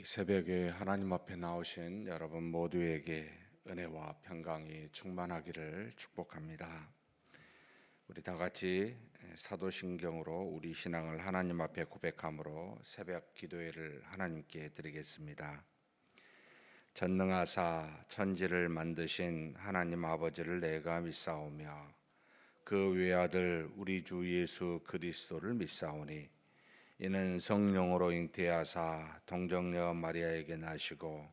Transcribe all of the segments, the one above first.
이 새벽에 하나님 앞에 나오신 여러분 모두에게 은혜와 평강이 충만하기를 축복합니다. 우리 다 같이 사도신경으로 우리 신앙을 하나님 앞에 고백함으로 새벽 기도회를 하나님께 드리겠습니다. 전능하사 천지를 만드신 하나님 아버지를 내가 믿사오며 그 외아들 우리 주 예수 그리스도를 믿사오니 이는 성령으로 잉태하사 동정녀 마리아에게 나시고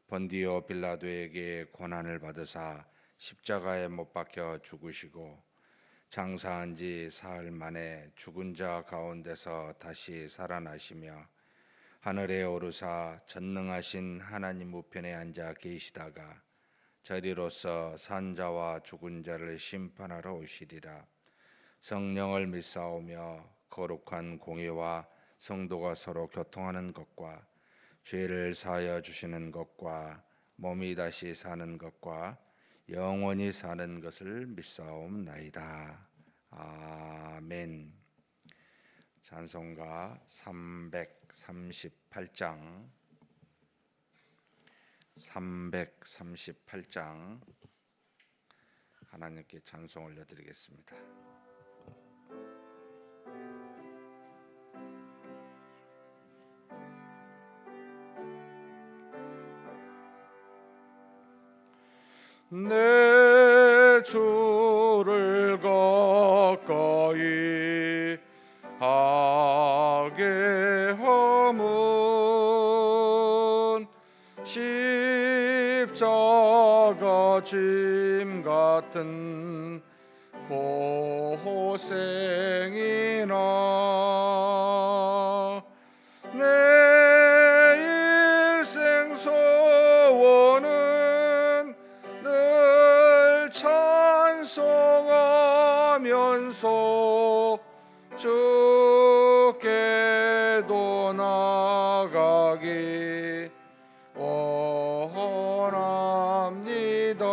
본디오 빌라도에게 고난을 받으사 십자가에 못 박혀 죽으시고 장사한 지 사흘 만에 죽은 자 가운데서 다시 살아나시며 하늘에 오르사 전능하신 하나님 우편에 앉아 계시다가 저리로서 산 자와 죽은 자를 심판하러 오시리라. 성령을 믿사오며 거룩한 공의와 성도가 서로 교통하는 것과 죄를 사하여 주시는 것과 몸이 다시 사는 것과 영원히 사는 것을 믿사옵나이다. 아멘. 찬송가 338장 하나님께 찬송 올려드리겠습니다. 내 주를 가까이 하게 함은 십자가 짐 같은 고생이나 내 일생 소원은 늘 찬송하면서 주께도 나가기 원합니다.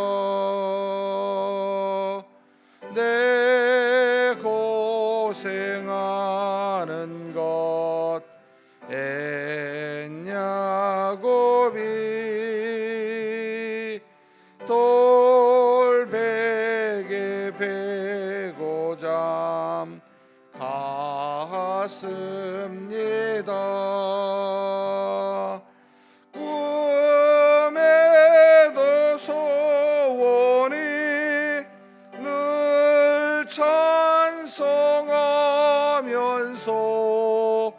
내 고생하는 것 엔야곱이 돌베개 베고 잠 갔습니다. 꿈에도 소원이 늘 찬송하면서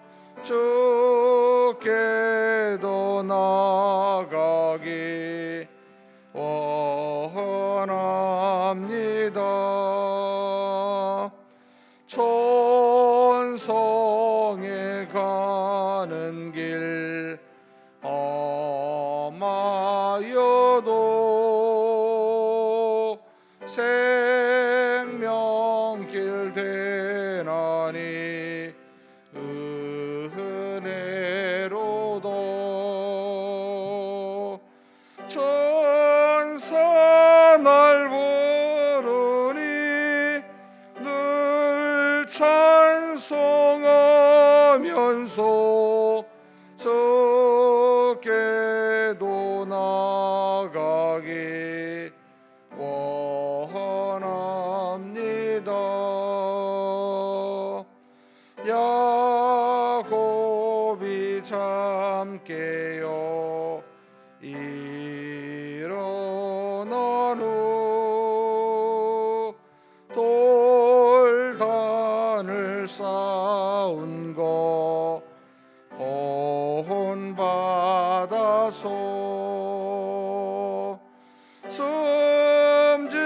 주께도 나가기 원합니다. 천성에 가는 길 험하여도 생명길 되나니 은혜로도 천사 날 부르니 늘 찬송하면서 주께도 나가기 원합니다. 야곱이 잠 깨어 일어난 후 돌단을 쌓은 거 본받아서 숨질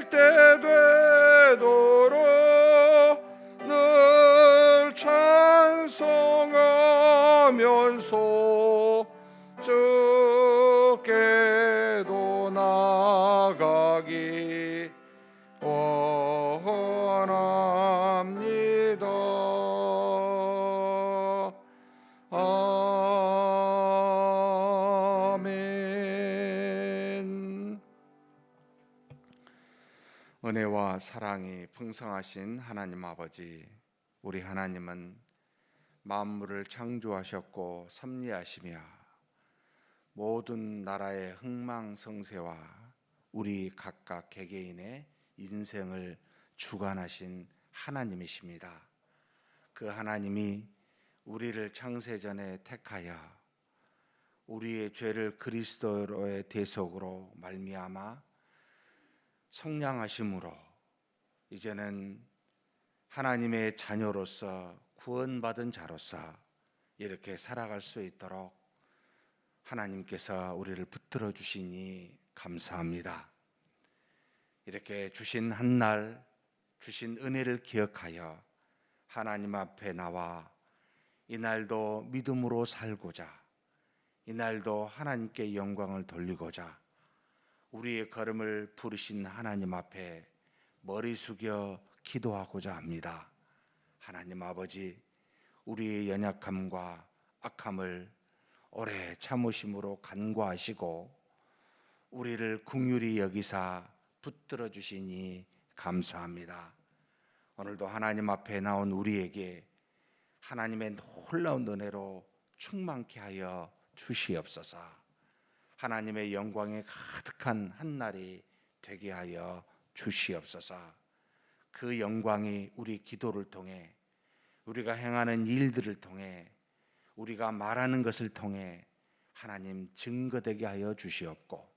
때 되도록 늘 찬송하면서 주께도 나가기 원합니다. 아멘. 은혜와 사랑이 풍성하신 하나님 아버지, 우리 하나님은 만물을 창조하셨고 섭리하시며 모든 나라의 흥망성쇠와 우리 각각 개개인의 인생을 주관하신 하나님이십니다. 그 하나님이 우리를 창세전에 택하여 우리의 죄를 그리스도의 대속으로 말미암아 성량하심으로 이제는 하나님의 자녀로서 구원받은 자로서 이렇게 살아갈 수 있도록 하나님께서 우리를 붙들어 주시니 감사합니다. 이렇게 주신 한날 주신 은혜를 기억하여 하나님 앞에 나와 이날도 믿음으로 살고자, 이날도 하나님께 영광을 돌리고자 우리의 걸음을 부르신 하나님 앞에 머리 숙여 기도하고자 합니다. 하나님 아버지, 우리의 연약함과 악함을 오래 참으심으로 간과하시고 우리를 긍휼히 여기사 붙들어 주시니 감사합니다. 오늘도 하나님 앞에 나온 우리에게 하나님의 놀라운 은혜로 충만케 하여 주시옵소서. 하나님의 영광에 가득한 한날이 되게 하여 주시옵소서. 그 영광이 우리 기도를 통해, 우리가 행하는 일들을 통해, 우리가 말하는 것을 통해 하나님 증거되게 하여 주시옵고,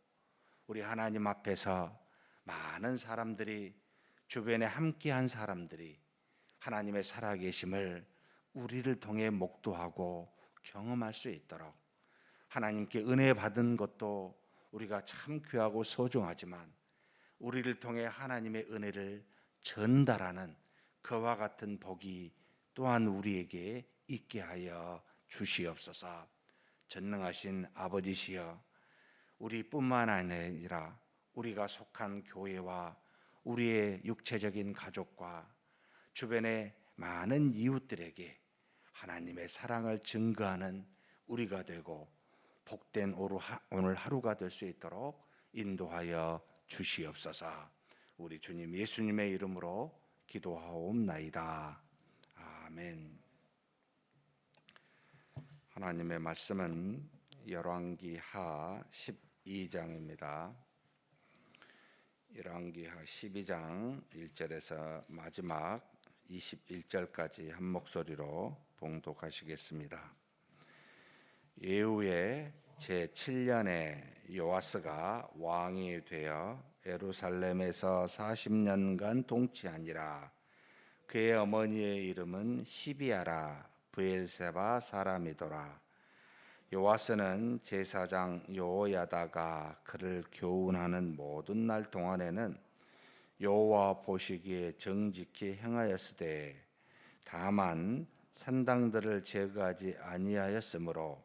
우리 하나님 앞에서 많은 사람들이, 주변에 함께한 사람들이 하나님의 살아계심을 우리를 통해 목도하고 경험할 수 있도록, 하나님께 은혜 받은 것도 우리가 참 귀하고 소중하지만 우리를 통해 하나님의 은혜를 전달하는 그와 같은 복이 또한 우리에게 있게 하여 주시옵소서. 전능하신 아버지시여, 우리뿐만 아니라 우리가 속한 교회와 우리의 육체적인 가족과 주변의 많은 이웃들에게 하나님의 사랑을 증거하는 우리가 되고 복된 오늘 하루가 될 수 있도록 인도하여 주시옵소서. 우리 주님 예수님의 이름으로 기도하옵나이다. 아멘. 하나님의 말씀은 열왕기하 12장입니다. 열왕기하 12장 1절에서 마지막 21절까지 한 목소리로 봉독하시겠습니다. 예후의 제7년에 요아스가 왕이 되어 예루살렘에서 40년간 통치하니라. 그의 어머니의 이름은 시비아라 브엘세바 사람이더라. 요아스는 제사장 여호야다가 그를 교훈하는 모든 날 동안에는 여호와 보시기에 정직히 행하였으되 다만 산당들을 제거하지 아니하였으므로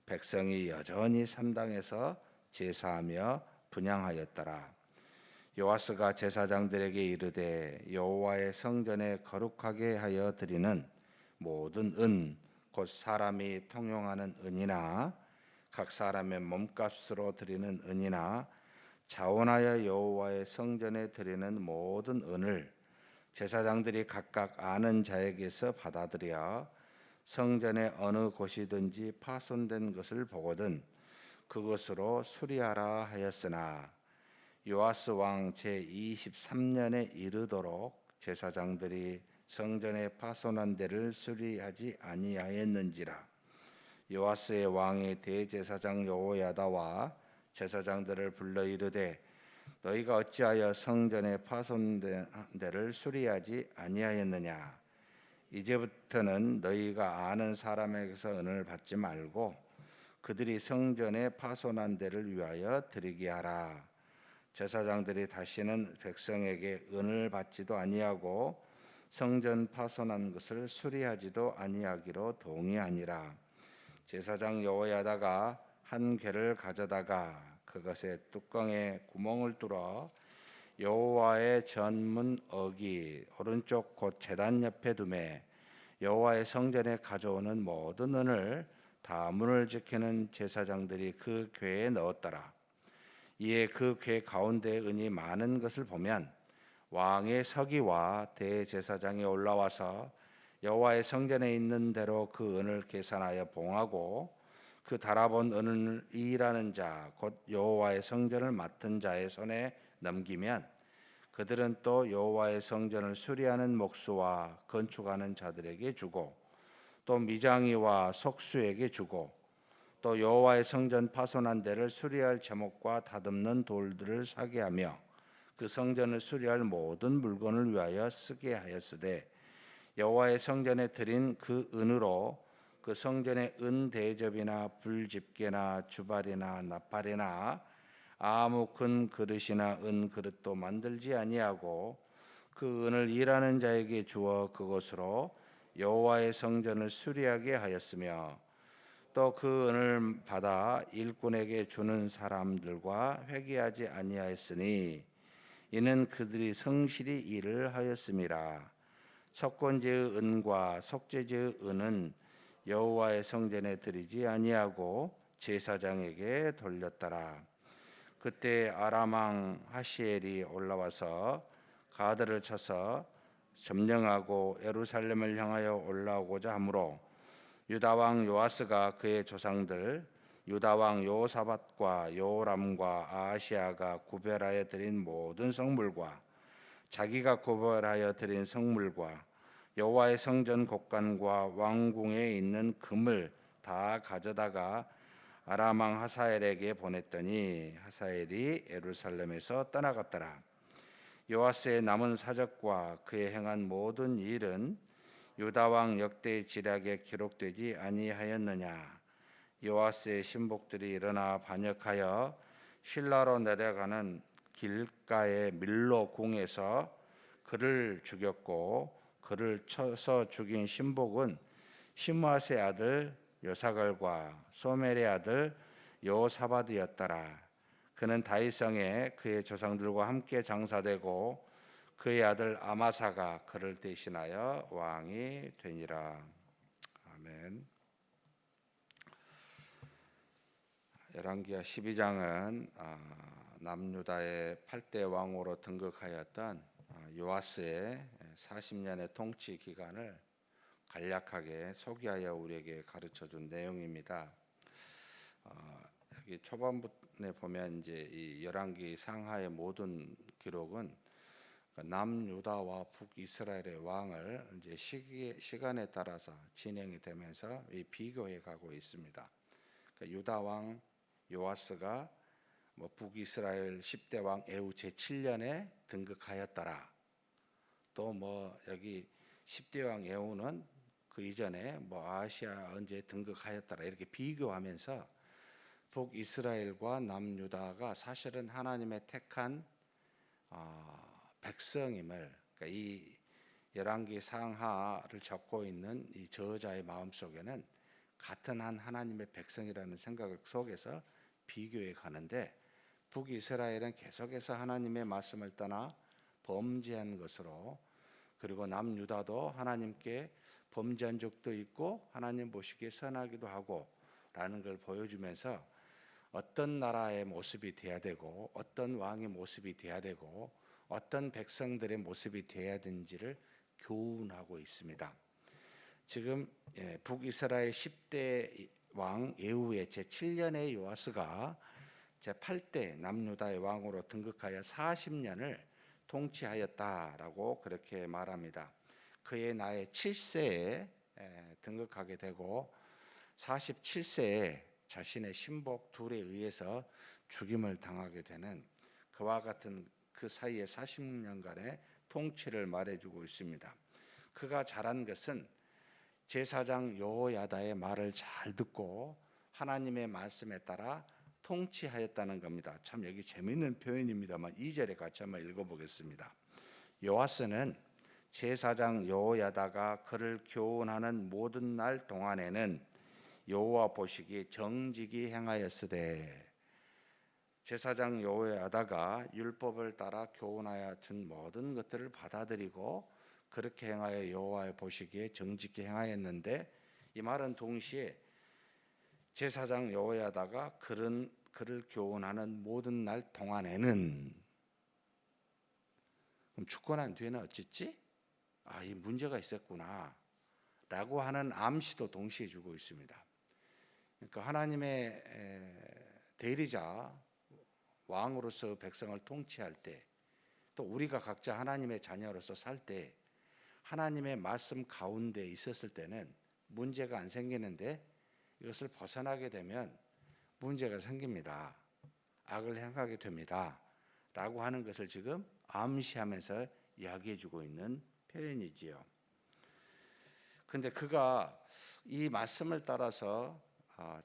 백성이 여전히 산당에서 제사하며 분향하였더라. 요아스가 제사장들에게 이르되 여호와의 성전에 거룩하게 하여 드리는 모든 은 곧 사람이 통용하는 은이나 각 사람의 몸값으로 드리는 은이나 자원하여 여호와의 성전에 드리는 모든 은을 제사장들이 각각 아는 자에게서 받아들여 성전의 어느 곳이든지 파손된 것을 보거든 그것으로 수리하라 하였으나 요아스 왕 제23년에 이르도록 제사장들이 성전의 파손한 데를 수리하지 아니하였는지라. 요아스의 왕의 대제사장 여호야다와 제사장들을 불러 이르되 너희가 어찌하여 성전의 파손된 데를 수리하지 아니하였느냐. 이제부터는 너희가 아는 사람에게서 은을 받지 말고 그들이 성전의 파손한 데를 위하여 드리게 하라. 제사장들이 다시는 백성에게 은을 받지도 아니하고 성전 파손한 것을 수리하지도 아니하기로 동의하니라. 제사장 여호야다가 한 궤를 가져다가 그것의 뚜껑에 구멍을 뚫어 여호와의 전문 어기 오른쪽 곧 제단 옆에 두매 여호와의 성전에 가져오는 모든 은을 다 문을 지키는 제사장들이 그 궤에 넣었더라. 이에 그 궤 가운데 은이 많은 것을 보면 왕의 서기와 대제사장이 올라와서 여호와의 성전에 있는 대로 그 은을 계산하여 봉하고 그 달아본 은을 일하는 자 곧 여호와의 성전을 맡은 자의 손에 넘기면 그들은 또 여호와의 성전을 수리하는 목수와 건축하는 자들에게 주고 또 미장이와 속수에게 주고 또 여호와의 성전 파손한 데를 수리할 제목과 다듬는 돌들을 사게 하며 그 성전을 수리할 모든 물건을 위하여 쓰게 하였으되 여호와의 성전에 드린 그 은으로 그 성전의 은 대접이나 불집게나 주발이나 나팔이나 아무 큰 그릇이나 은 그릇도 만들지 아니하고 그 은을 일하는 자에게 주어 그것으로 여호와의 성전을 수리하게 하였으며 또 그 은을 받아 일꾼에게 주는 사람들과 회개하지 아니하였으니 이는 그들이 성실히 일을 하였음이라. 속건제의 은과 속죄제의 은은 여호와의 성전에 드리지 아니하고 제사장에게 돌렸더라. 그때 아람 왕 하시엘이 올라와서 가드를 쳐서 점령하고 예루살렘을 향하여 올라오고자 하므로 유다 왕 요아스가 그의 조상들 유다 왕 여호사밧과 여호람과 아하시아가 구별하여 드린 모든 성물과 자기가 구별하여 드린 성물과 여호와의 성전 곡간과 왕궁에 있는 금을 다 가져다가 아람 왕 하사엘에게 보냈더니 하사엘이 예루살렘에서 떠나갔더라. 요아스의 남은 사적과 그의 행한 모든 일은 유다 왕 역대 지략에 기록되지 아니하였느냐. 요아스의 신복들이 일어나 반역하여 실라로 내려가는 길가의 밀로 궁에서 그를 죽였고 그를 쳐서 죽인 신복은 시므앗의 아들 요사갈과 소멜의 아들 여호사밧이었더라. 그는 다윗성에 그의 조상들과 함께 장사되고 그의 아들 아마사가 그를 대신하여 왕이 되니라. 아멘. 열왕기하 12장은 남유다의 8대 왕으로 등극하였던 요아스의 40년의 통치 기간을 간략하게 소개하여 우리에게 가르쳐준 내용입니다. 여기 초반부에 보면 이제 이 열왕기 상하의 모든 기록은 남유다와 북이스라엘의 왕을 이제 시간에 따라서 진행이 되면서 비교해 가고 있습니다. 그러니까 유다 왕 요아스가 북이스라엘 10대 왕 에후 제7년에 등극하였더라. 또 여기 10대 왕 에후는 그 이전에 아시아 언제 등극하였더라. 이렇게 비교하면서 북이스라엘과 남유다가 사실은 하나님의 택한 백성임을, 그러니까 이 열왕기 상하를 적고 있는 이 저자의 마음 속에는 같은 한 하나님의 백성이라는 생각 속에서 비교해 가는데, 북이스라엘은 계속해서 하나님의 말씀을 떠나 범죄한 것으로, 그리고 남유다도 하나님께 범죄한 적도 있고 하나님 보시기에 선하기도 하고 라는 걸 보여주면서 어떤 나라의 모습이 돼야 되고 어떤 왕의 모습이 돼야 되고 어떤 백성들의 모습이 돼야 되는지를 교훈하고 있습니다. 지금 북이스라엘 10대 왕 예후의 제7년의 요아스가 제8대 남유다의 왕으로 등극하여 40년을 통치하였다라고 그렇게 말합니다. 그의 나이 7세에 등극하게 되고 47세에 자신의 신복 둘에 의해서 죽임을 당하게 되는 그와 같은 그 사이에 40년간의 통치를 말해주고 있습니다. 그가 잘한 것은 제사장 여호야다의 말을 잘 듣고 하나님의 말씀에 따라 통치하였다는 겁니다. 참 여기 재미있는 표현입니다만 2절에 같이 한번 읽어보겠습니다. 요아스는 제사장 여호야다가 그를 교훈하는 모든 날 동안에는 여호와 보시기에 정직이 행하였으되, 제사장 여호야다가 율법을 따라 교훈하여 준 모든 것들을 받아들이고 그렇게 행하여 여호와의 보시기에 정직히 행하였는데, 이 말은 동시에 제사장 여호야다가 그를 교훈하는 모든 날 동안에는, 그럼 죽고 난 뒤에는 어쨌지? 이 문제가 있었구나. 라고 하는 암시도 동시에 주고 있습니다. 그러니까 하나님의 대리자 왕으로서 백성을 통치할 때, 또 우리가 각자 하나님의 자녀로서 살 때 하나님의 말씀 가운데 있었을 때는 문제가 안 생기는데, 이것을 벗어나게 되면 문제가 생깁니다. 악을 행하게 됩니다. 라고 하는 것을 지금 암시하면서 이야기해 주고 있는 표현이지요. 근데 그가 이 말씀을 따라서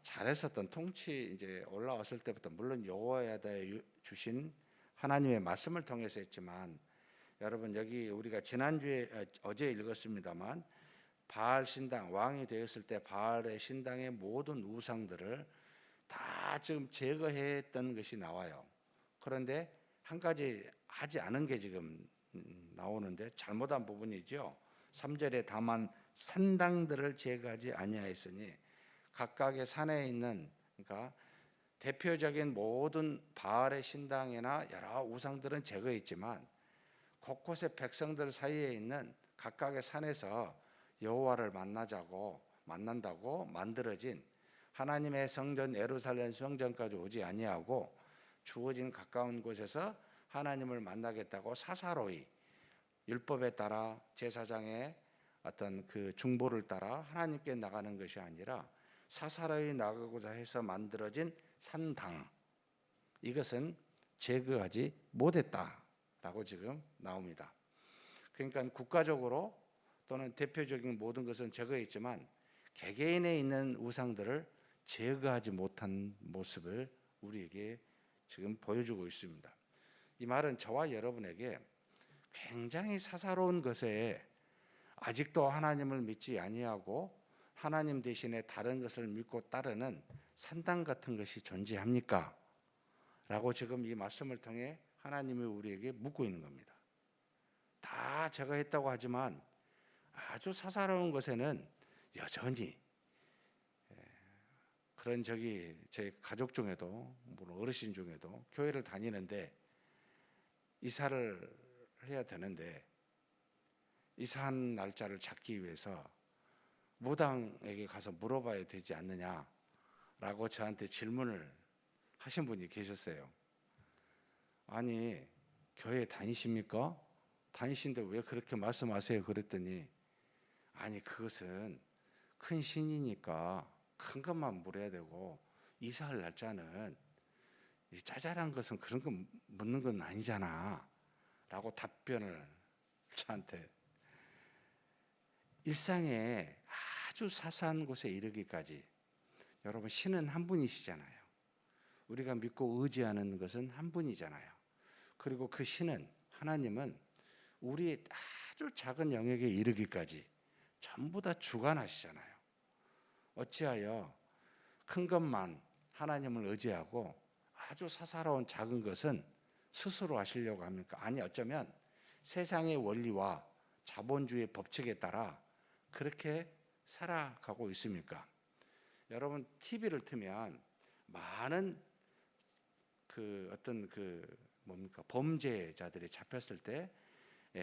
잘했었던 통치, 이제 올라왔을 때부터 물론 여호야다에 주신 하나님의 말씀을 통해서 했지만, 여러분 여기 우리가 지난주에 어제 읽었습니다만 바알 신당 왕이 되었을 때 바알의 신당의 모든 우상들을 다 지금 제거했던 것이 나와요. 그런데 한 가지 하지 않은 게 지금 나오는데 잘못한 부분이죠. 3절에 다만 산당들을 제거하지 아니하였으니, 각각의 산에 있는, 그러니까 대표적인 모든 바알의 신당이나 여러 우상들은 제거했지만 곳곳에 백성들 사이에 있는 각각의 산에서 여호와를 만난다고 만들어진 하나님의 성전 예루살렘 성전까지 오지 아니하고 주어진 가까운 곳에서 하나님을 만나겠다고 사사로이 율법에 따라 제사장의 어떤 그 중보를 따라 하나님께 나가는 것이 아니라 사사로이 나가고자 해서 만들어진 산당, 이것은 제거하지 못했다라고 지금 나옵니다. 그러니까 국가적으로 또는 대표적인 모든 것은 제거했지만 개개인에 있는 우상들을 제거하지 못한 모습을 우리에게 지금 보여주고 있습니다. 이 말은 저와 여러분에게 굉장히 사사로운 것에 아직도 하나님을 믿지 아니하고 하나님 대신에 다른 것을 믿고 따르는 산당 같은 것이 존재합니까? 라고 지금 이 말씀을 통해 하나님이 우리에게 묻고 있는 겁니다. 다 제가 했다고 하지만 아주 사사로운 것에는 여전히 그런 제 가족 중에도, 물론 어르신 중에도 교회를 다니는데 이사를 해야 되는데 이사한 날짜를 잡기 위해서 무당에게 가서 물어봐야 되지 않느냐라고 저한테 질문을 하신 분이 계셨어요. 아니, 교회 다니십니까? 다니신데 왜 그렇게 말씀하세요? 그랬더니, 아니, 그것은 큰 신이니까 큰 것만 물어야 되고 이사할 날짜는 짜잘한 것은 그런 거 묻는 건 아니잖아 라고 답변을 저한테. 일상에 아주 사소한 곳에 이르기까지, 여러분 신은 한 분이시잖아요. 우리가 믿고 의지하는 것은 한 분이잖아요. 그리고 그 신은, 하나님은 우리의 아주 작은 영역에 이르기까지 전부 다 주관하시잖아요. 어찌하여 큰 것만 하나님을 의지하고 아주 사사로운 작은 것은 스스로 하시려고 합니까? 아니, 어쩌면 세상의 원리와 자본주의 법칙에 따라 그렇게 살아가고 있습니까? 여러분 TV를 틀면 많은 범죄자들이 잡혔을 때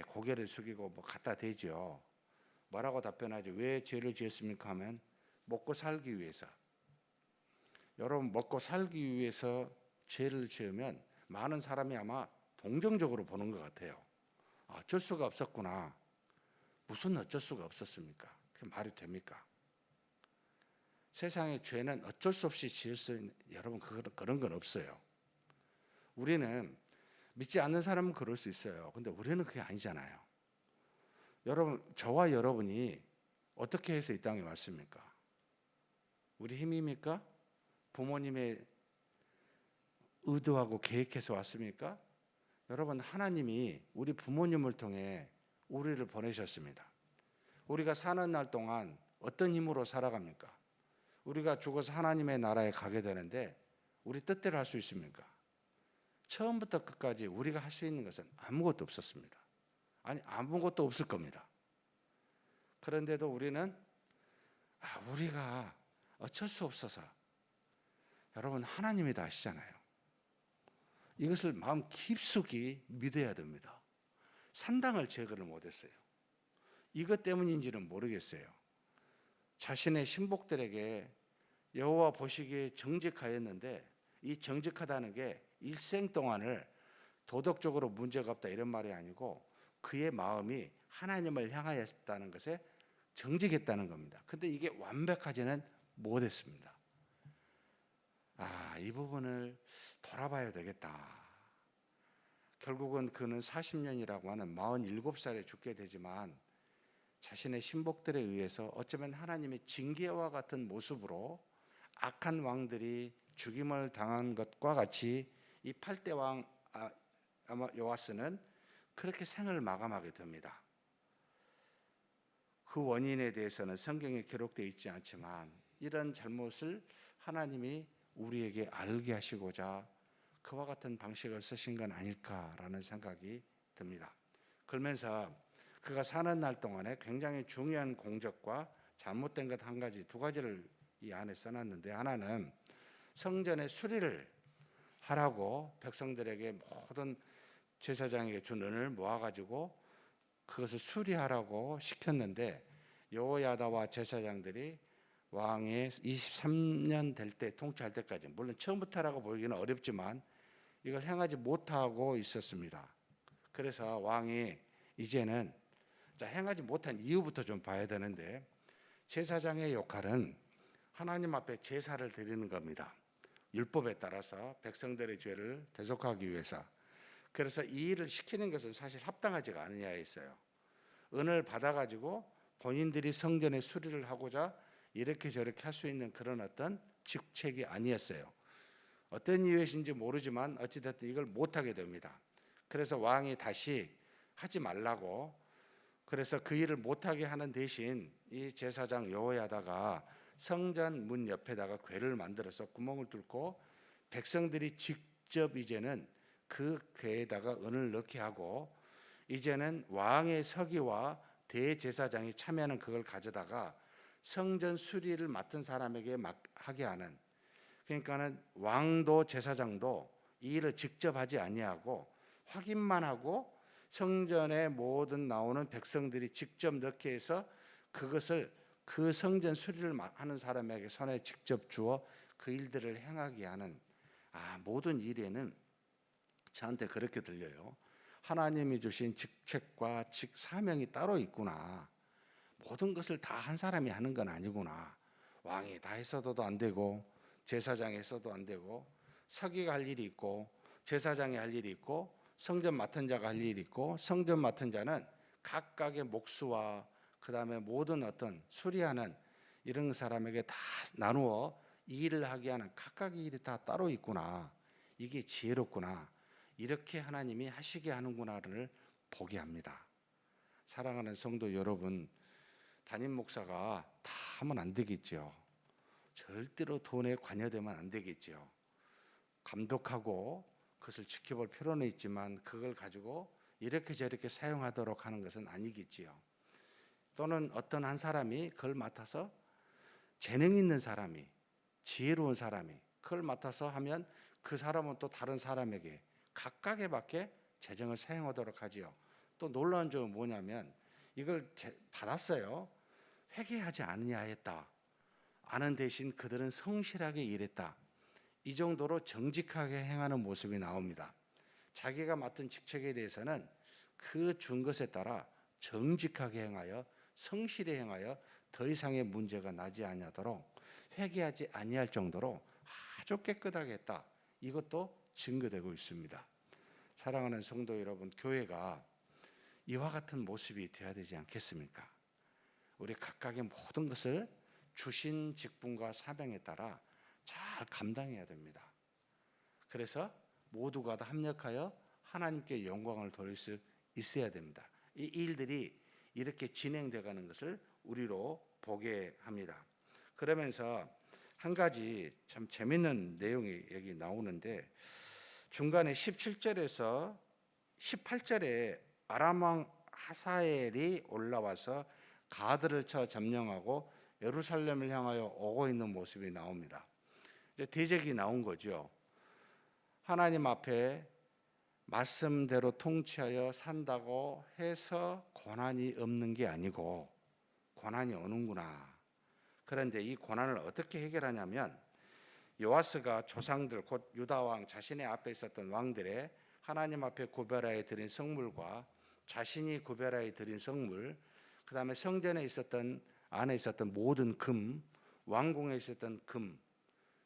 고개를 숙이고 갖다 대죠. 뭐라고 답변하죠? 왜 죄를 지었습니까? 하면 먹고 살기 위해서. 여러분 먹고 살기 위해서 죄를 지으면 많은 사람이 아마 동정적으로 보는 것 같아요. 어쩔 수가 없었구나. 무슨 어쩔 수가 없었습니까? 그게 말이 됩니까? 세상의 죄는 어쩔 수 없이 지을 수 있는, 여러분 그런 건 없어요. 우리는 믿지 않는 사람은 그럴 수 있어요. 근데 우리는 그게 아니잖아요. 여러분, 저와 여러분이 어떻게 해서 이 땅에 왔습니까? 우리 힘입니까? 부모님의 의도하고 계획해서 왔습니까? 여러분, 하나님이 우리 부모님을 통해 우리를 보내셨습니다. 우리가 사는 날 동안 어떤 힘으로 살아갑니까? 우리가 죽어서 하나님의 나라에 가게 되는데 우리 뜻대로 할 수 있습니까? 처음부터 끝까지 우리가 할 수 있는 것은 아무것도 없었습니다. 아니, 아무것도 없을 겁니다. 그런데도 우리는 우리가 어쩔 수 없어서, 여러분 하나님이 다 아시잖아요. 이것을 마음 깊숙이 믿어야 됩니다. 산당을 제거를 못했어요. 이것 때문인지는 모르겠어요. 자신의 신복들에게 여호와 보시기에 정직하였는데 이 정직하다는 게 일생 동안을 도덕적으로 문제가 없다 이런 말이 아니고 그의 마음이 하나님을 향하였다는 것에 정직했다는 겁니다. 근데 이게 완벽하지는 못했습니다. 이 부분을 돌아봐야 되겠다. 결국은 그는 40년이라고 하는 47살에 죽게 되지만 자신의 신복들에 의해서 어쩌면 하나님의 징계와 같은 모습으로 악한 왕들이 죽임을 당한 것과 같이 이 8대 왕 요아스는 그렇게 생을 마감하게 됩니다. 그 원인에 대해서는 성경에 기록되어 있지 않지만 이런 잘못을 하나님이 우리에게 알게 하시고자 그와 같은 방식을 쓰신 건 아닐까라는 생각이 듭니다. 그러면서 그가 사는 날 동안에 굉장히 중요한 공적과 잘못된 것 한 가지, 두 가지를 이 안에 써놨는데, 하나는 성전의 수리를 하라고 백성들에게 모든 제사장에게 준 은을 모아가지고 그것을 수리하라고 시켰는데, 여호야다와 제사장들이 왕의 23년 될 때 통치할 때까지, 물론 처음부터라고 보기는 어렵지만 이걸 행하지 못하고 있었습니다. 그래서 왕이 이제는 행하지 못한 이유부터 좀 봐야 되는데, 제사장의 역할은 하나님 앞에 제사를 드리는 겁니다. 율법에 따라서 백성들의 죄를 대속하기 위해서. 그래서 이 일을 시키는 것은 사실 합당하지가 않느냐 했어요. 은을 받아가지고 본인들이 성전의 수리를 하고자 이렇게 저렇게 할 수 있는 그런 어떤 직책이 아니었어요. 어떤 이유이신지 모르지만 어찌됐든 이걸 못하게 됩니다. 그래서 왕이 다시 하지 말라고, 그래서 그 일을 못하게 하는 대신 이 제사장 여호야다가 성전 문 옆에다가 궤를 만들어서 구멍을 뚫고 백성들이 직접 이제는 그 궤에다가 은을 넣게 하고, 이제는 왕의 서기와 대제사장이 참여하는 그걸 가져다가 성전 수리를 맡은 사람에게 하게 하는, 그러니까는 왕도 제사장도 이 일을 직접 하지 아니하고 확인만 하고 성전에 모든 나오는 백성들이 직접 넣게 해서 그것을 그 성전 수리를 하는 사람에게 손에 직접 주어 그 일들을 행하게 하는, 모든 일에는 저한테 그렇게 들려요. 하나님이 주신 직책과 사명이 따로 있구나. 모든 것을 다 한 사람이 하는 건 아니구나. 왕이 다 했어도 안 되고, 제사장이 했어도 안 되고, 서기가 할 일이 있고, 제사장이 할 일이 있고, 성전 맡은 자가 할 일이 있고, 성전 맡은 자는 각각의 몫과 그 다음에 모든 어떤 수리하는 이런 사람에게 다 나누어 이 일을 하게 하는 각각의 일이 다 따로 있구나. 이게 지혜롭구나. 이렇게 하나님이 하시게 하는구나를 보게 합니다. 사랑하는 성도 여러분, 담임 목사가 다 하면 안 되겠죠. 절대로 돈에 관여되면 안 되겠죠. 감독하고 그것을 지켜볼 필요는 있지만 그걸 가지고 이렇게 저렇게 사용하도록 하는 것은 아니겠지요. 또는 어떤 한 사람이 그걸 맡아서 재능 있는 사람이, 지혜로운 사람이 그걸 맡아서 하면 그 사람은 또 다른 사람에게 각각에 맞게 재정을 사용하도록 하지요. 또 놀라운 점은 뭐냐면 이걸 받았어요. 회개하지 않느냐 했다. 아는 대신 그들은 성실하게 일했다. 이 정도로 정직하게 행하는 모습이 나옵니다. 자기가 맡은 직책에 대해서는 그 준 것에 따라 정직하게 행하여 성실히 행하여 더 이상의 문제가 나지 아니하도록 회개하지 아니할 정도로 아주 깨끗하게 했다. 이것도 증거되고 있습니다. 사랑하는 성도 여러분, 교회가 이와 같은 모습이 되어야 되지 않겠습니까? 우리 각각의 모든 것을 주신 직분과 사명에 따라 잘 감당해야 됩니다. 그래서 모두가 다 합력하여 하나님께 영광을 돌릴 수 있어야 됩니다. 이 일들이 이렇게 진행되어 가는 것을 우리로 보게 합니다. 그러면서 한 가지 참 재밌는 내용이 여기 나오는데, 중간에 17절에서 18절에 아람 왕 하사엘이 올라와서 가드를 쳐 점령하고 예루살렘을 향하여 오고 있는 모습이 나옵니다. 이제 대적이 나온 거죠. 하나님 앞에 말씀대로 통치하여 산다고 해서 고난이 없는 게 아니고 고난이 오는구나. 그런데 이 고난을 어떻게 해결하냐면 요아스가 조상들 곧 유다 왕 자신의 앞에 있었던 왕들의 하나님 앞에 구별하여 드린 성물과 자신이 구별하여 드린 성물, 그다음에 성전에 있었던 안에 있었던 모든 금, 왕궁에 있었던 금.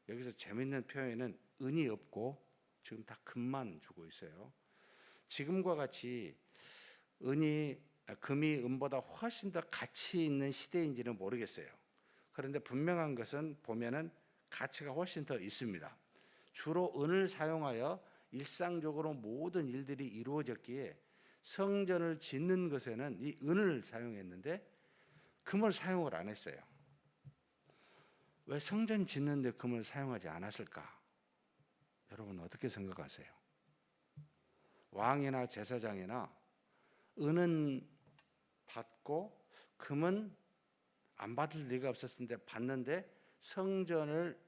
여기서 재밌는 표현은 은이 없고 지금 다 금만 주고 있어요. 지금과 같이 금이 은보다 훨씬 더 가치 있는 시대인지는 모르겠어요. 그런데 분명한 것은 보면은 가치가 훨씬 더 있습니다. 주로 은을 사용하여 일상적으로 모든 일들이 이루어졌기에 성전을 짓는 것에는 이 은을 사용했는데 금을 사용을 안 했어요. 왜 성전 짓는데 금을 사용하지 않았을까? 여러분 어떻게 생각하세요? 왕이나 제사장이나 은은 받고 금은 안 받을 리가 없었는데 받는데 성전을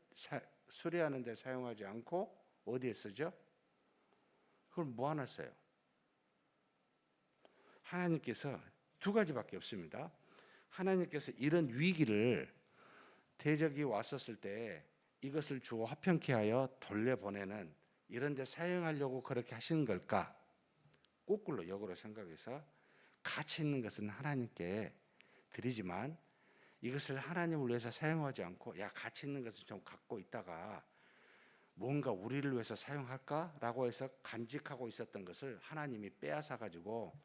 수리하는 데 사용하지 않고 어디에 쓰죠? 그걸 모아놨어요. 하나님께서 두 가지밖에 없습니다. 하나님께서 이런 위기를 대적이 왔었을 때 이것을 주어 화평케 하여 돌려보내는 이런 데 사용하려고 그렇게 하시는 걸까? 거꾸로 역으로 생각해서 가치 있는 것은 하나님께 드리지만 이것을 하나님을 위해서 사용하지 않고 가치 있는 것을 좀 갖고 있다가 뭔가 우리를 위해서 사용할까라고 해서 간직하고 있었던 것을 하나님이 빼앗아 가지고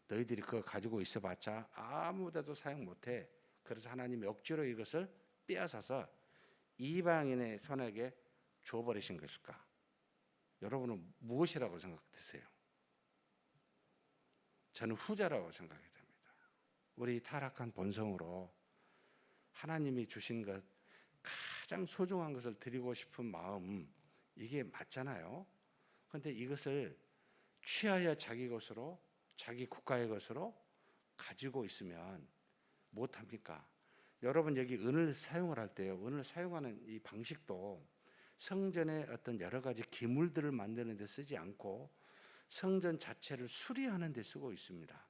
너희들이 그거 가지고 있어봤자 아무데도 사용 못해. 그래서 하나님이 억지로 이것을 빼앗아서 이방인의 손에게 줘버리신 것일까? 여러분은 무엇이라고 생각되세요? 저는 후자라고 생각이 됩니다. 우리 타락한 본성으로 하나님이 주신 것 가장 소중한 것을 드리고 싶은 마음, 이게 맞잖아요. 그런데 이것을 취하여 자기 것으로, 자기 국가의 것으로 가지고 있으면 못합니까? 여러분 여기 은을 사용을 할 때요, 은을 사용하는 이 방식도 성전의 어떤 여러 가지 기물들을 만드는 데 쓰지 않고 성전 자체를 수리하는 데 쓰고 있습니다.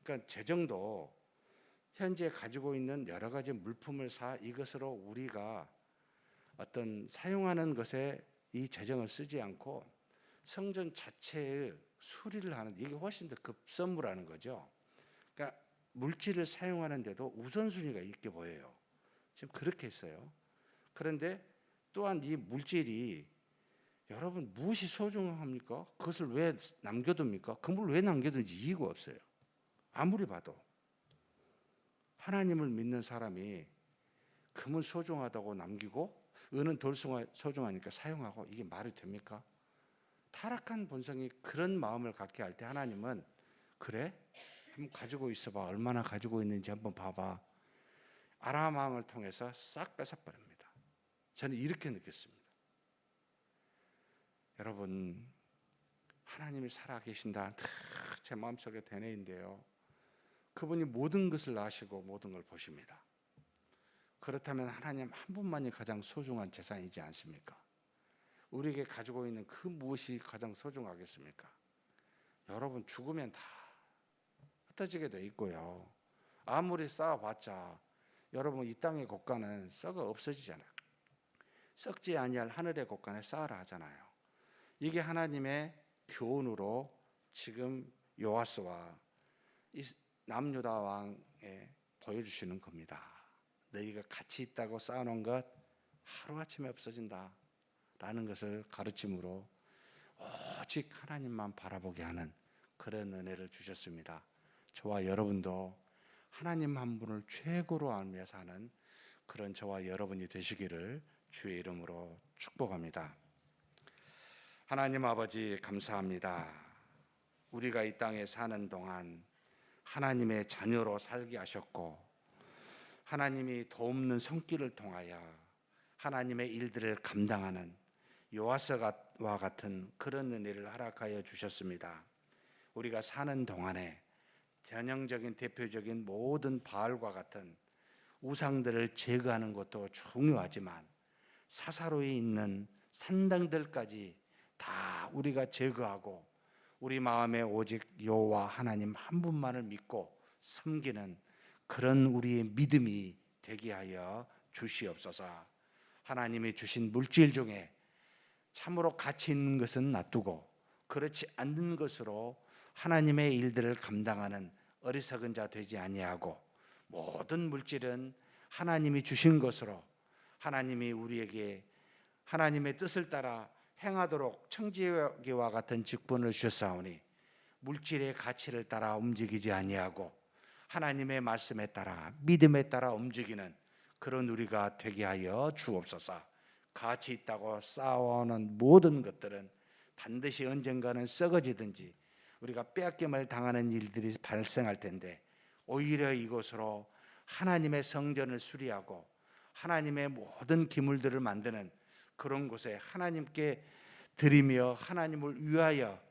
그러니까 재정도 현재 가지고 있는 여러 가지 물품을 사 이것으로 우리가 어떤 사용하는 것에 이 재정을 쓰지 않고 성전 자체의 수리를 하는, 이게 훨씬 더 급선무라는 거죠. 그러니까 물질을 사용하는데도 우선순위가 있게 보여요. 지금 그렇게 했어요. 그런데 또한 이 물질이 여러분 무엇이 소중합니까? 그것을 왜 남겨둡니까? 금을 왜 남겨두는지 이유가 없어요. 아무리 봐도 하나님을 믿는 사람이 금은 소중하다고 남기고 은은 덜 소중하니까 사용하고, 이게 말이 됩니까? 타락한 본성이 그런 마음을 갖게 할 때 하나님은 그래? 한번 가지고 있어봐. 얼마나 가지고 있는지 한번 봐봐. 아람 왕을 통해서 싹 뺏어버립니다. 저는 이렇게 느꼈습니다. 여러분 하나님이 살아계신다 제 마음속에 되뇌인데요, 그분이 모든 것을 아시고 모든 걸 보십니다. 그렇다면 하나님 한 분만이 가장 소중한 재산이지 않습니까? 우리에게 가지고 있는 그 무엇이 가장 소중하겠습니까? 여러분 죽으면 다 흩어지게 돼 있고요, 아무리 쌓아봤자 여러분 이 땅의 곳간은 썩어 없어지잖아요. 썩지 아니할 하늘의 곳간에 쌓아라 하잖아요. 이게 하나님의 교훈으로 지금 요아스와 이 남유다 왕에 보여주시는 겁니다. 너희가 가치 있다고 쌓아놓은 것 하루아침에 없어진다 라는 것을 가르침으로 오직 하나님만 바라보게 하는 그런 은혜를 주셨습니다. 저와 여러분도 하나님 한 분을 최고로 알며 사는 그런 저와 여러분이 되시기를 주의 이름으로 축복합니다. 하나님 아버지 감사합니다. 우리가 이 땅에 사는 동안 하나님의 자녀로 살게 하셨고 하나님이 도움는 손길을 통하여 하나님의 일들을 감당하는 요아스와 같은 그런 은혜를 허락하여 주셨습니다. 우리가 사는 동안에 전형적인 대표적인 모든 바알과 같은 우상들을 제거하는 것도 중요하지만 사사로이 있는 산당들까지 다 우리가 제거하고 우리 마음에 오직 여호와 하나님 한 분만을 믿고 섬기는 그런 우리의 믿음이 되게 하여 주시옵소서. 하나님이 주신 물질 중에 참으로 가치 있는 것은 놔두고 그렇지 않는 것으로 하나님의 일들을 감당하는 어리석은 자 되지 아니하고, 모든 물질은 하나님이 주신 것으로 하나님이 우리에게 하나님의 뜻을 따라 행하도록 청지기와 같은 직분을 주셨사오니, 물질의 가치를 따라 움직이지 아니하고 하나님의 말씀에 따라 믿음에 따라 움직이는 그런 우리가 되게 하여 주옵소서. 가치 있다고 쌓아오는 모든 것들은 반드시 언젠가는 썩어지든지 우리가 빼앗김을 당하는 일들이 발생할 텐데, 오히려 이곳으로 하나님의 성전을 수리하고 하나님의 모든 기물들을 만드는 그런 곳에 하나님께 드리며 하나님을 위하여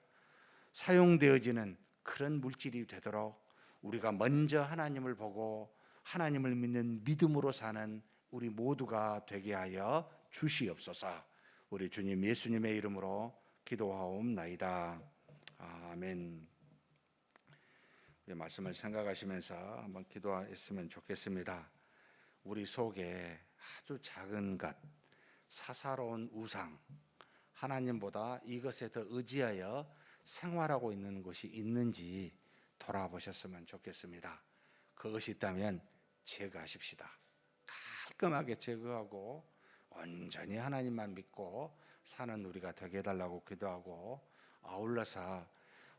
사용되어지는 그런 물질이 되도록 우리가 먼저 하나님을 보고 하나님을 믿는 믿음으로 사는 우리 모두가 되게 하여 주시옵소서. 우리 주님 예수님의 이름으로 기도하옵나이다. 아멘. 우리 말씀을 생각하시면서 한번 기도했으면 좋겠습니다. 우리 속에 아주 작은 것, 사사로운 우상, 하나님보다 이것에 더 의지하여 생활하고 있는 곳이 있는지 돌아보셨으면 좋겠습니다. 그것이 있다면 제거하십시다. 깔끔하게 제거하고 온전히 하나님만 믿고 사는 우리가 되게 해달라고 기도하고, 아울러서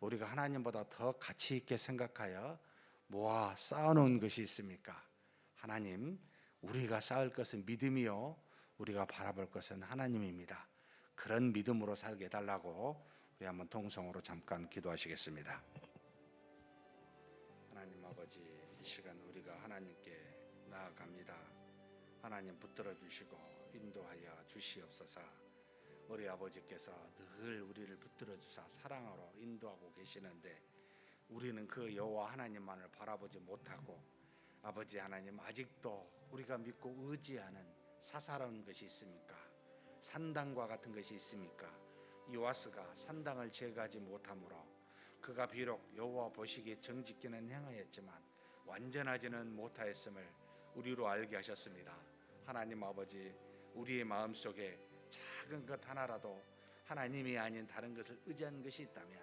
우리가 하나님보다 더 가치 있게 생각하여 모아 쌓아놓은 것이 있습니까? 하나님, 우리가 쌓을 것은 믿음이요 우리가 바라볼 것은 하나님입니다. 그런 믿음으로 살게 해달라고 우리 한번 동성으로 잠깐 기도하시겠습니다. 하나님 아버지, 이 시간 우리가 하나님께 나아갑니다. 하나님 붙들어 주시고 인도하여 주시옵소서. 우리 아버지께서 늘 우리를 붙들어 주사 사랑으로 인도하고 계시는데, 우리는 그 여호와 하나님만을 바라보지 못하고 아버지 하나님, 아직도 우리가 믿고 의지하는 사사로운 것이 있습니까? 산당과 같은 것이 있습니까? 요아스가 산당을 제거하지 못하므로 그가 비록 여호와 보시기에 정직기는 행하였지만 완전하지는 못하였음을 우리로 알게 하셨습니다. 하나님 아버지, 우리의 마음속에 작은 것 하나라도 하나님이 아닌 다른 것을 의지한 것이 있다면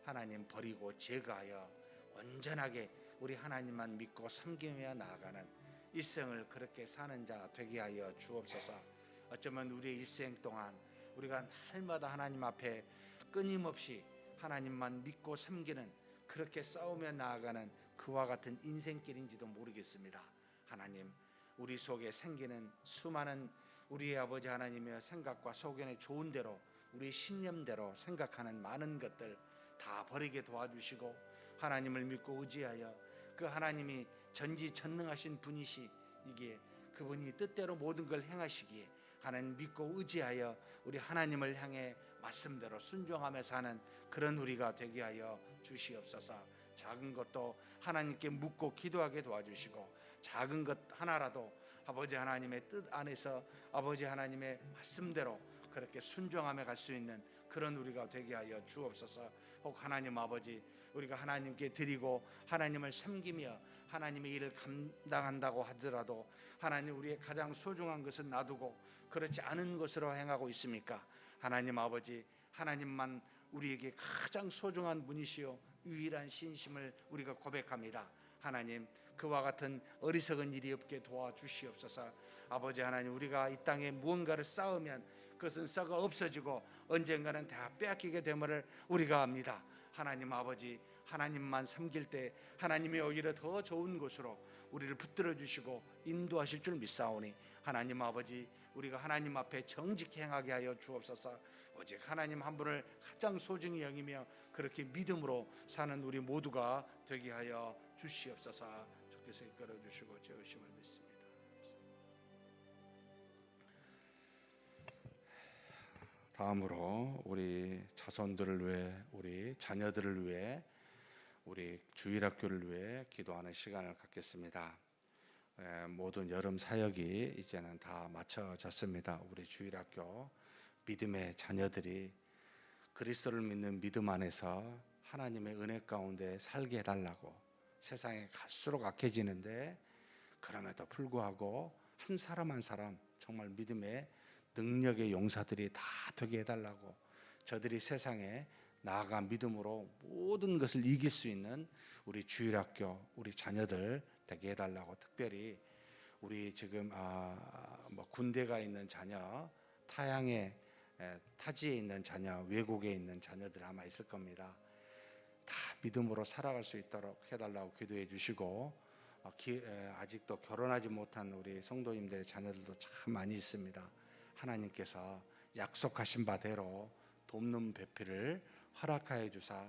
하나님 버리고 제거하여 온전하게 우리 하나님만 믿고 섬기며 나아가는 일생을 그렇게 사는 자 되게 하여 주옵소서. 어쩌면 우리의 일생 동안 우리가 날마다 하나님 앞에 끊임없이 하나님만 믿고 섬기는, 그렇게 싸우며 나아가는 그와 같은 인생길인지도 모르겠습니다. 하나님, 우리 속에 생기는 수많은 우리의 아버지 하나님의 생각과 소견에 좋은 대로 우리 신념대로 생각하는 많은 것들 다 버리게 도와주시고, 하나님을 믿고 의지하여 그 하나님이 전지전능하신 분이시 이게 그분이 뜻대로 모든 걸 행하시기에 하나님 믿고 의지하여 우리 하나님을 향해 말씀대로 순종하며 사는 그런 우리가 되게 하여 주시옵소서. 작은 것도 하나님께 묻고 기도하게 도와주시고, 작은 것 하나라도 아버지 하나님의 뜻 안에서 아버지 하나님의 말씀대로 그렇게 순종하며 갈 수 있는 그런 우리가 되게 하여 주옵소서. 혹 하나님 아버지, 우리가 하나님께 드리고 하나님을 섬기며 하나님의 일을 감당한다고 하더라도 하나님, 우리의 가장 소중한 것은 놔두고 그렇지 않은 것으로 행하고 있습니까? 하나님 아버지, 하나님만 우리에게 가장 소중한 분이시요 유일한 신심을 우리가 고백합니다. 하나님, 그와 같은 어리석은 일이 없게 도와주시옵소서. 아버지 하나님, 우리가 이 땅에 무언가를 쌓으면 그것은 썩어 없어지고 언젠가는 다 빼앗기게 됨을 우리가 압니다. 하나님 아버지, 하나님만 섬길 때 하나님이 오히려 더 좋은 곳으로 우리를 붙들어 주시고 인도하실 줄 믿사오니, 하나님 아버지, 우리가 하나님 앞에 정직히 행하게 하여 주옵소서. 오직 하나님 한 분을 가장 소중히 여기며 그렇게 믿음으로 사는 우리 모두가 되게 하여 주시옵소서. 주께서 이끌어 주시고 재우심을 믿습니다. 다음으로 우리 자손들을 위해, 우리 자녀들을 위해, 우리 주일학교를 위해 기도하는 시간을 갖겠습니다. 모든 여름 사역이 이제는 다 마쳐졌습니다. 우리 주일학교 믿음의 자녀들이 그리스도를 믿는 믿음 안에서 하나님의 은혜 가운데 살게 해달라고, 세상에 갈수록 악해지는데 그럼에도 불구하고 한 사람 한 사람 정말 믿음의 능력의 용사들이 다 되게 해달라고, 저들이 세상에 나아가 믿음으로 모든 것을 이길 수 있는 우리 주일학교 우리 자녀들 되게 해달라고, 특별히 우리 지금 군대가 있는 자녀, 타지에 있는 자녀, 외국에 있는 자녀들 아마 있을 겁니다. 다 믿음으로 살아갈 수 있도록 해달라고 기도해 주시고, 아직도 결혼하지 못한 우리 성도님들의 자녀들도 참 많이 있습니다. 하나님께서 약속하신 바대로 돕는 배필을 허락하여 주사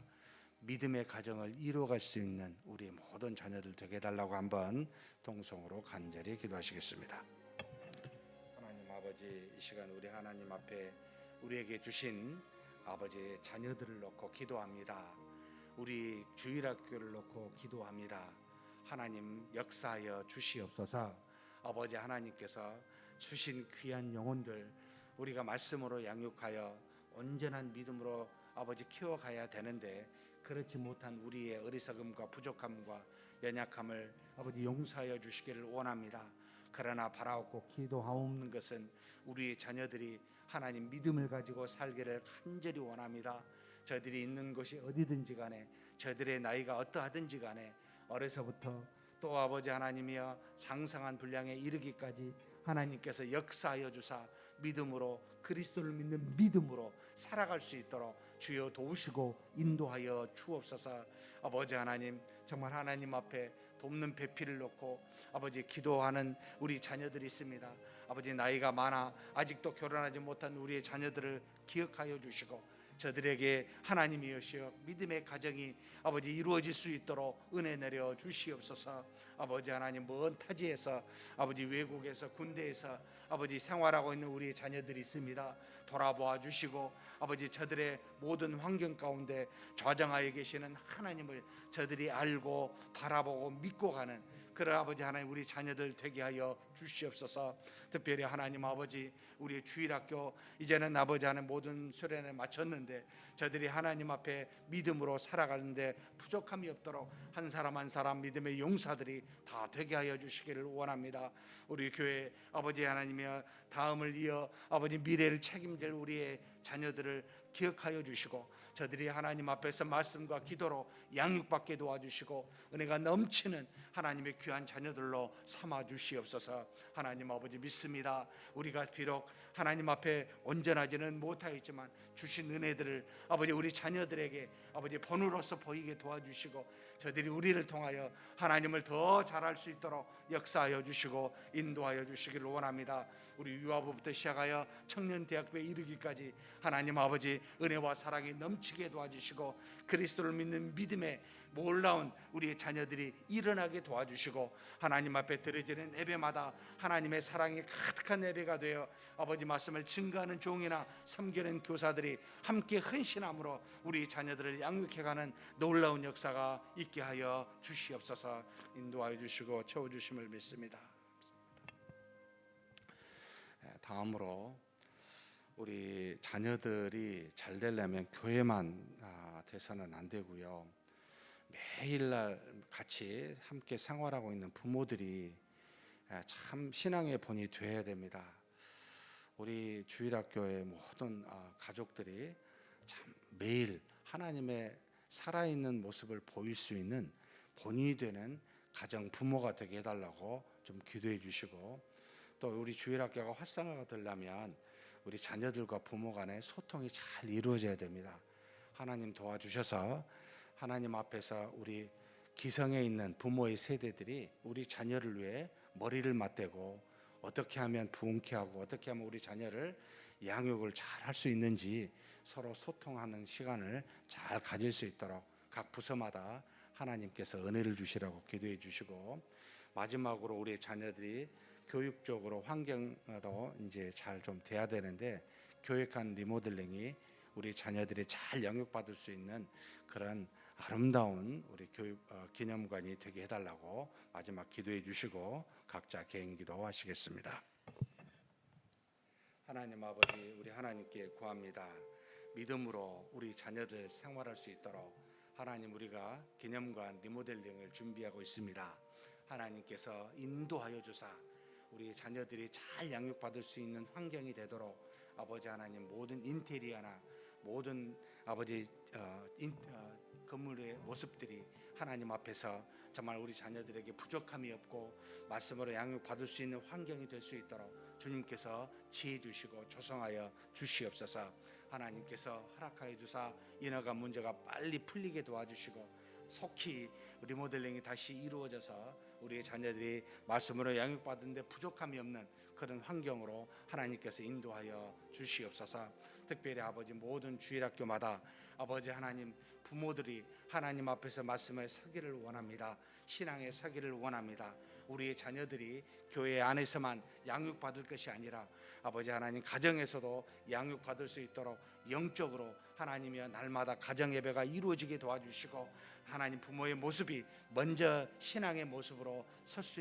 믿음의 가정을 이루어갈 수 있는 우리 모든 자녀들 되게 해달라고 한번 동성으로 간절히 기도하시겠습니다. 하나님 아버지, 이 시간 우리 하나님 앞에 우리에게 주신 아버지 자녀들을 놓고 기도합니다. 우리 주일학교를 놓고 기도합니다. 하나님 역사하여 주시옵소서. 아버지 하나님께서 주신 귀한 영혼들 우리가 말씀으로 양육하여 온전한 믿음으로 아버지 키워가야 되는데, 그렇지 못한 우리의 어리석음과 부족함과 연약함을 아버지 용서하여 주시기를 원합니다. 그러나 바라옵고 기도하옵는 것은 우리의 자녀들이 하나님 믿음을 가지고 살기를 간절히 원합니다. 저들이 있는 곳이 어디든지 간에, 저들의 나이가 어떠하든지 간에, 어려서부터 또 아버지 하나님이여 장성한 분량에 이르기까지 하나님께서 역사하여 주사 믿음으로, 그리스도를 믿는 믿음으로 살아갈 수 있도록 주여 도우시고 인도하여 주옵소서. 아버지 하나님, 정말 하나님 앞에 돕는 배필을 놓고 아버지 기도하는 우리 자녀들이 있습니다. 아버지 나이가 많아 아직도 결혼하지 못한 우리의 자녀들을 기억하여 주시고, 저들에게 하나님이시여 믿음의 가정이 아버지 이루어질 수 있도록 은혜 내려 주시옵소서. 아버지 하나님, 먼 타지에서 아버지 외국에서 군대에서 아버지 생활하고 있는 우리 자녀들이 있습니다. 돌아보아 주시고 아버지 저들의 모든 환경 가운데 좌정하여 계시는 하나님을 저들이 알고 바라보고 믿고 가는 그런 아버지 하나님 우리 자녀들 되게 하여 주시옵소서. 특별히 하나님 아버지, 우리 주일학교 이제는 아버지 하나님 모든 수련을 마쳤는데 저들이 하나님 앞에 믿음으로 살아가는데 부족함이 없도록 한 사람 한 사람 믿음의 용사들이 다 되게 하여 주시기를 원합니다. 우리 교회 아버지 하나님이여 다음을 이어 아버지 미래를 책임질 우리의 자녀들을 기억하여 주시고, 저들이 하나님 앞에서 말씀과 기도로 양육받게 도와주시고 은혜가 넘치는 하나님의 귀한 자녀들로 삼아 주시옵소서. 하나님 아버지 믿습니다. 우리가 비록 하나님 앞에 온전하지는 못하였지만 주신 은혜들을 아버지 우리 자녀들에게 아버지 본으로서 보이게 도와주시고, 저들이 우리를 통하여 하나님을 더 잘할 수 있도록 역사하여 주시고 인도하여 주시기를 원합니다. 우리 유아부부터 시작하여 청년대학교에 이르기까지 하나님 아버지 은혜와 사랑이 넘치게 도와주시고, 그리스도를 믿는 믿음에 놀라운 우리의 자녀들이 일어나게 도와주시고, 하나님 앞에 드려지는 예배마다 하나님의 사랑이 가득한 예배가 되어 아버지 말씀을 증거하는 종이나 섬기는 교사들이 함께 헌신함으로 우리 자녀들을 양육해가는 놀라운 역사가 있게 하여 주시옵소서. 인도하여 주시고 채워주심을 믿습니다. 다음으로 우리 자녀들이 잘 되려면 교회만 돼서는 안 되고요. 매일날 같이 함께 생활하고 있는 부모들이 참 신앙의 본이 되어야 됩니다. 우리 주일학교의 모든 가족들이 참 매일 하나님의 살아있는 모습을 보일 수 있는 본이 되는 가정 부모가 되게 해달라고 좀 기도해 주시고, 또 우리 주일학교가 활성화가 되려면 우리 자녀들과 부모 간의 소통이 잘 이루어져야 됩니다. 하나님 도와주셔서 하나님 앞에서 우리 기성에 있는 부모의 세대들이 우리 자녀를 위해 머리를 맞대고 어떻게 하면 부흥케 하고 어떻게 하면 우리 자녀를 양육을 잘 할 수 있는지 서로 소통하는 시간을 잘 가질 수 있도록 각 부서마다 하나님께서 은혜를 주시라고 기도해 주시고, 마지막으로 우리 자녀들이 교육적으로 환경으로 이제 잘 좀 돼야 되는데, 교육한 리모델링이 우리 자녀들이 잘 양육받을 수 있는 그런 아름다운 우리 교육 기념관이 되게 해달라고 마지막 기도해 주시고 각자 개인 기도하시겠습니다. 하나님 아버지, 우리 하나님께 구합니다. 믿음으로 우리 자녀들 생활할 수 있도록 하나님, 우리가 기념관 리모델링을 준비하고 있습니다. 하나님께서 인도하여 주사 우리 자녀들이 잘 양육받을 수 있는 환경이 되도록 아버지 하나님 모든 인테리어나 모든 아버지 건물의 모습들이 하나님 앞에서 정말 우리 자녀들에게 부족함이 없고 말씀으로 양육받을 수 있는 환경이 될 수 있도록 주님께서 지혜 주시고 조성하여 주시옵소서. 하나님께서 허락하여 주사 인허가 문제가 빨리 풀리게 도와주시고 속히 리모델링이 다시 이루어져서 우리의 자녀들이 말씀으로 양육받는데 부족함이 없는 그런 환경으로 하나님께서 인도하여 주시옵소서. 특별히 아버지 모든 주일학교마다 아버지 하나님 부모들이 하나님 앞에서 말씀에 서기를 원합니다. 신앙에 서기를 원합니다. 우리의 자녀들이 교회 안에서만 양육받을 것이 아니라 아버지 하나님 가정에서도 양육받을 수 있도록 영적으로 하나님이여 날마다 가정 예배가 이루어지게 도와주시고 하나님 부모의 모습이 먼저 신앙의 모습으로 설 수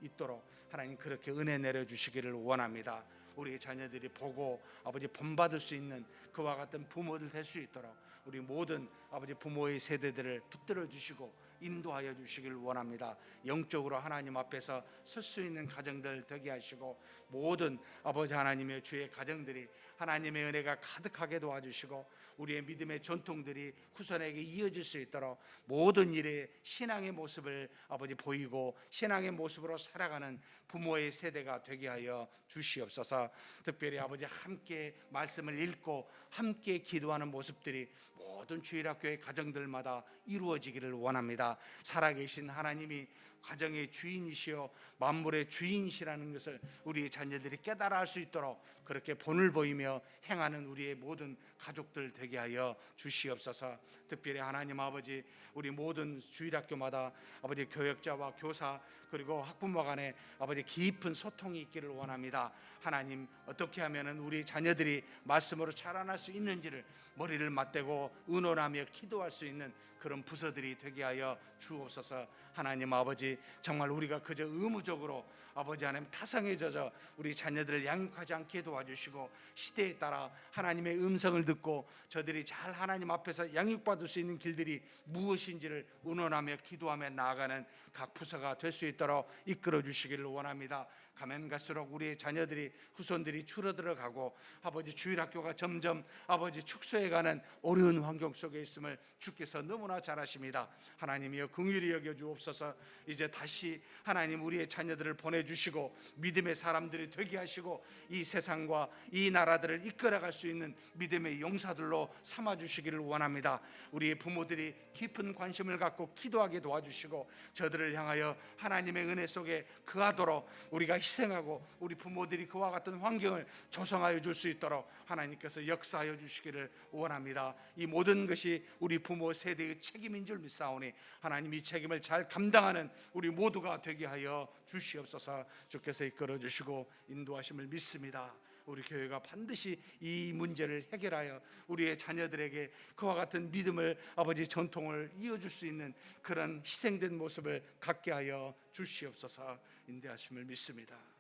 있도록 하나님 그렇게 은혜 내려주시기를 원합니다. 우리 자녀들이 보고 아버지 본받을 수 있는 그와 같은 부모들 될 수 있도록 우리 모든 아버지 부모의 세대들을 붙들어 주시고 인도하여 주시길 원합니다. 영적으로 하나님 앞에서 설 수 있는 가정들 되게 하시고 모든 아버지 하나님의 주의 가정들이 하나님의 은혜가 가득하게 도와주시고 우리의 믿음의 전통들이 후손에게 이어질 수 있도록 모든 일에 신앙의 모습을 아버지 보이고 신앙의 모습으로 살아가는 부모의 세대가 되게 하여 주시옵소서. 특별히 아버지 함께 말씀을 읽고 함께 기도하는 모습들이 모든 주일학교의 가정들마다 이루어지기를 원합니다. 살아계신 하나님이 가정의 주인이시여 만물의 주인이시라는 것을 우리의 자녀들이 깨달아 할 수 있도록 그렇게 본을 보이며 행하는 우리의 모든 가족들 되게 하여 주시옵소서. 특별히 하나님 아버지 우리 모든 주일학교마다 아버지 교역자와 교사 그리고 학부모 간에 아버지 깊은 소통이 있기를 원합니다. 하나님 어떻게 하면 우리 자녀들이 말씀으로 자라날 수 있는지를 머리를 맞대고 의논하며 기도할 수 있는 그런 부서들이 되게 하여 주옵소서. 하나님 아버지 정말 우리가 그저 의무적으로 아버지 하나님 타성에 젖어 우리 자녀들을 양육하지 않게 도와주시고 시대에 따라 하나님의 음성을 듣고 저들이 잘 하나님 앞에서 양육받을 수 있는 길들이 무엇인지를 의논하며 기도하며 나아가는 각 부서가 될 수 있도록 이끌어 주시기를 원합니다. 가면 갈수록 우리의 자녀들이 후손들이 줄어들어가고 아버지 주일학교가 점점 아버지 축소해가는 어려운 환경 속에 있음을 주께서 너무나 잘 아십니다. 하나님이여 긍휼히 여겨 주옵소서. 이제 다시 하나님 우리의 자녀들을 보내주시고 믿음의 사람들이 되게 하시고 이 세상과 이 나라들을 이끌어갈 수 있는 믿음의 용사들로 삼아주시기를 원합니다. 우리의 부모들이 깊은 관심을 갖고 기도하게 도와주시고 저들을 향하여 하나님의 은혜 속에 거하도록 우리가 희생하고 우리 부모들이 그와 같은 환경을 조성하여 줄 수 있도록 하나님께서 역사하여 주시기를 원합니다. 이 모든 것이 우리 부모 세대의 책임인 줄 믿사오니 하나님 이 책임을 잘 감당하는 우리 모두가 되게 하여 주시옵소서. 주께서 이끌어 주시고 인도하심을 믿습니다. 우리 교회가 반드시 이 문제를 해결하여 우리의 자녀들에게 그와 같은 믿음을 아버지 전통을 이어줄 수 있는 그런 희생된 모습을 갖게 하여 주시옵소서. 인도하심을 믿습니다.